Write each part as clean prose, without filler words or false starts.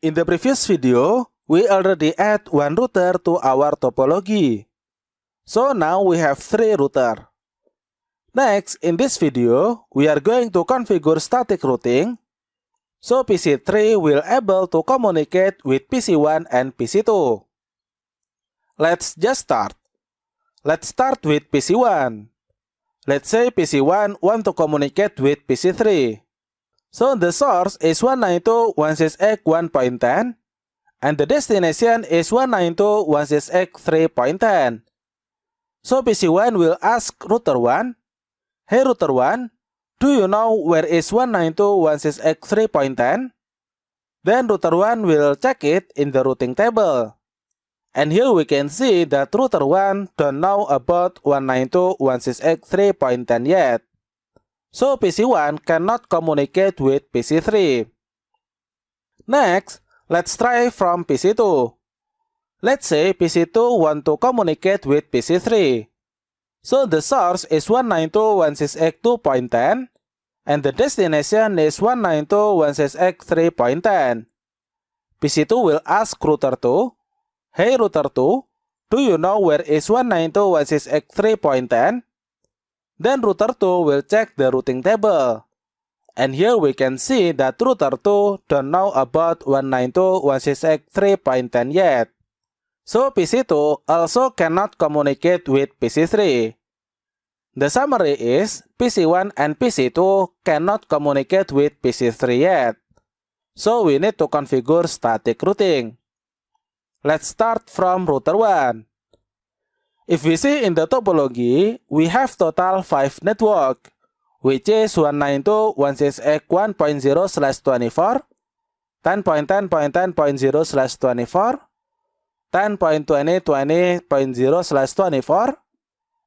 In the previous video, we already add one router to our topology. So now we have 3 routers. Next, in this video, we are going to configure static routing. So PC3 will able to communicate with PC1 and PC2. Let's just start. Let's start with PC1. Let's say PC1 want to communicate with PC3. So the source is 192.168.1.10 and the destination is 192.168.3.10. So PC1 will ask router 1, "Hey router 1, do you know where is 192.168.3.10? Then router 1 will check it in the routing table. And here we can see that router 1 don't know about 192.168.3.10 yet. So PC1 cannot communicate with PC3. Next, let's try from PC2. Let's say PC2 want to communicate with PC3. So the source is 192.168.2.10 and the destination is 192.168.3.10. PC2 will ask router 2, "Hey router 2, do you know where is 192.168.3.10? Then router 2 will check the routing table. And here we can see that router 2 don't know about 192.168.3.10 yet. So PC2 also cannot communicate with PC3. The summary is PC1 and PC2 cannot communicate with PC3 yet. So we need to configure static routing. Let's start from router 1. If we see in the topology, we have total 5 network, which is 192.168.1.0/24, 10.10.10.0/24, 10.20.20.0/24,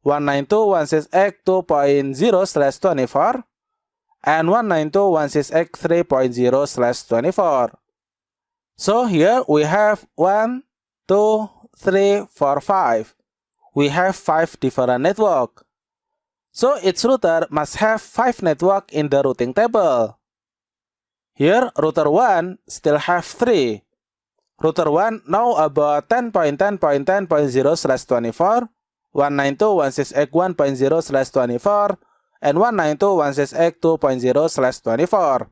192.168.2.0/24, and 192.168.3.0/24. So here we have 1, 2, 3, 4, 5. We have 5 different network. So each router must have 5 network in the routing table. Here router 1 still have 3. Router 1 know about 10.10.10.0/24, 192.168.1.0/24, and 192.168.2.0/24.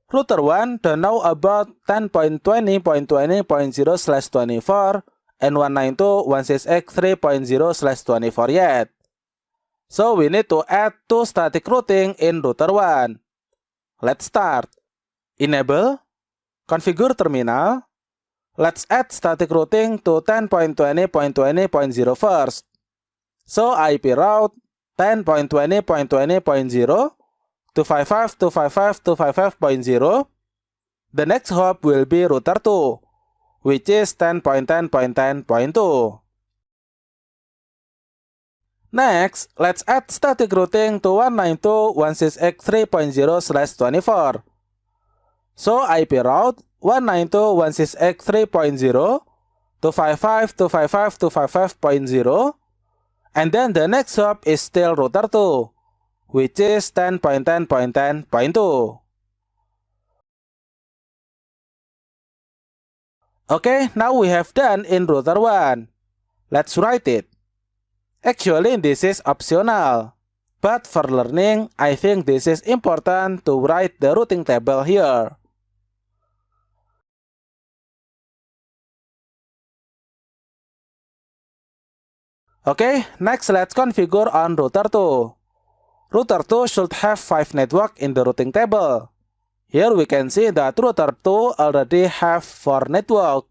Router 1 don't know about 10.20.20.0/24 and 192.168.3.0/24 yet. So we need to add 2 static routing in router 1. Let's start. Enable, configure terminal. Let's add static routing to 10.20.20.0 first. So IP route 10.20.20.0 to 55.255.255.0. The next hop will be router 2, which is 10.10.10.2. Next, let's add static routing to 192.168.3.0/24. So IP route 192.168.3.0 to 55.255.255.0, and then the next hop is still router 2, which is 10.10.10.2. Okay, now we have done in router 1. Let's write it. Actually, this is optional, but for learning, I think this is important to write the routing table here. Okay, next let's configure on router 2. Router 2 should have 5 network in the routing table. Here we can see that router 2 already have 4 network.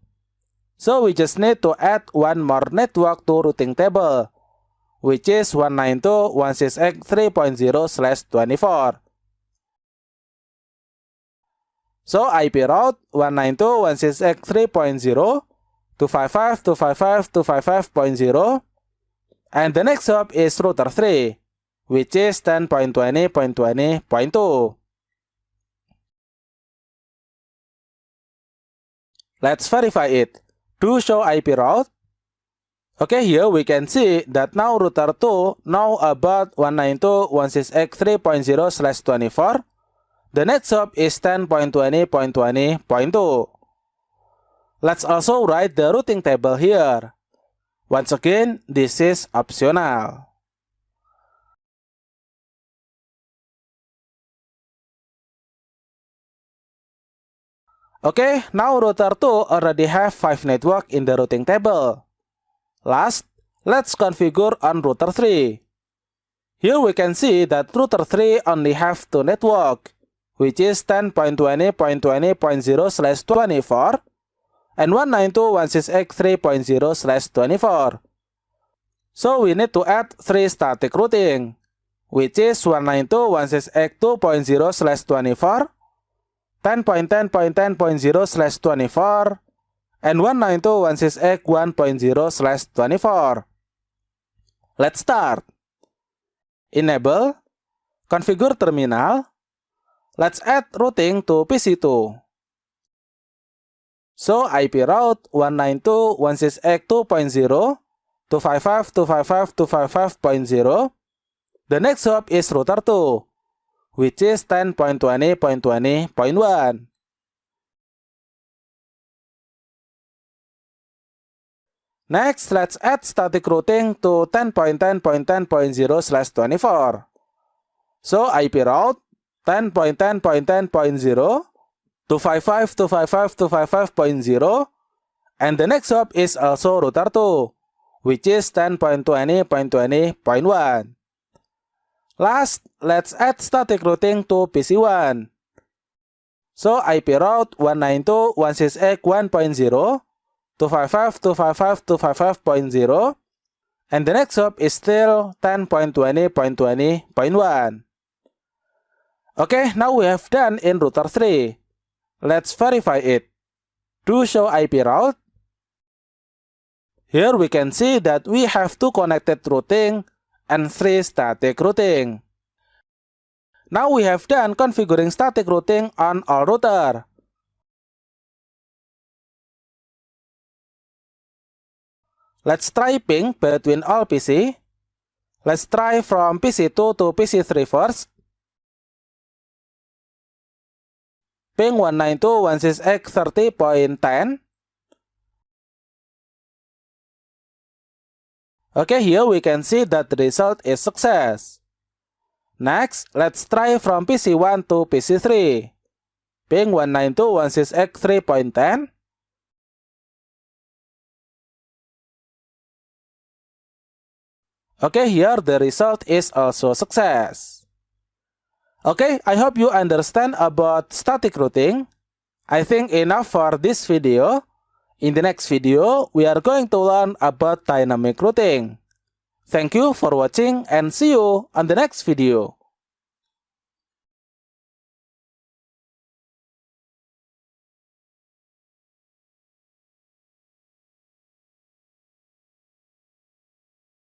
So we just need to add one more network to routing table, which is 192.168.3.0/24. So IP route 192.168.3.0 to 55.255.255.0, and the next hop is router 3, which is 10.20.20.2. Let's verify it. Do show IP route. Okay, here we can see that now router 2 know about 192.168.3.0/24, The next hop is 10.20.20.2. Let's also write the routing table here. Once again, this is optional. Okay, now router 2 already have 5 network in the routing table. Last, let's configure on router 3. Here we can see that router 3 only have 2 network, which is 10.20.20.0/24 and 192.168.3.0/24. So we need to add 3 static routing, which is 192.168.2.0/24, 10.10.10.0/24, and 192.168.1.0/24. Let's start. Enable, configure terminal. Let's add routing to PC2. So IP route 192.168.2.0 to 55.255.255.0. The next hop is router 2, which is 10.20.20.1. Next, let's add static routing to 10.10.10.0/24. So IP route 10.10.10.0 to 55.255.255.0, and the next hop is also router 2, which is 10.20.20.1. Last, let's add static routing to PC1. So IP route 192.168.1.0 to 55.255.255.0, and the next hop is still 10.20.20.1. Okay, now we have done in router 3. Let's verify it. Do show IP route. Here we can see that we have 2 connected routing and 3 static routing. Now we have done configuring static routing on all router. Let's try ping between all PC. Let's try from PC2 to PC3 first. Ping 192.168.30.10. Okay, here we can see that the result is success. Next, let's try from PC1 to PC3. Ping 192.168.3.10. Okay, here the result is also success. Okay, I hope you understand about static routing. I think enough for this video. In the next video, we are going to learn about dynamic routing. Thank you for watching and see you on the next video.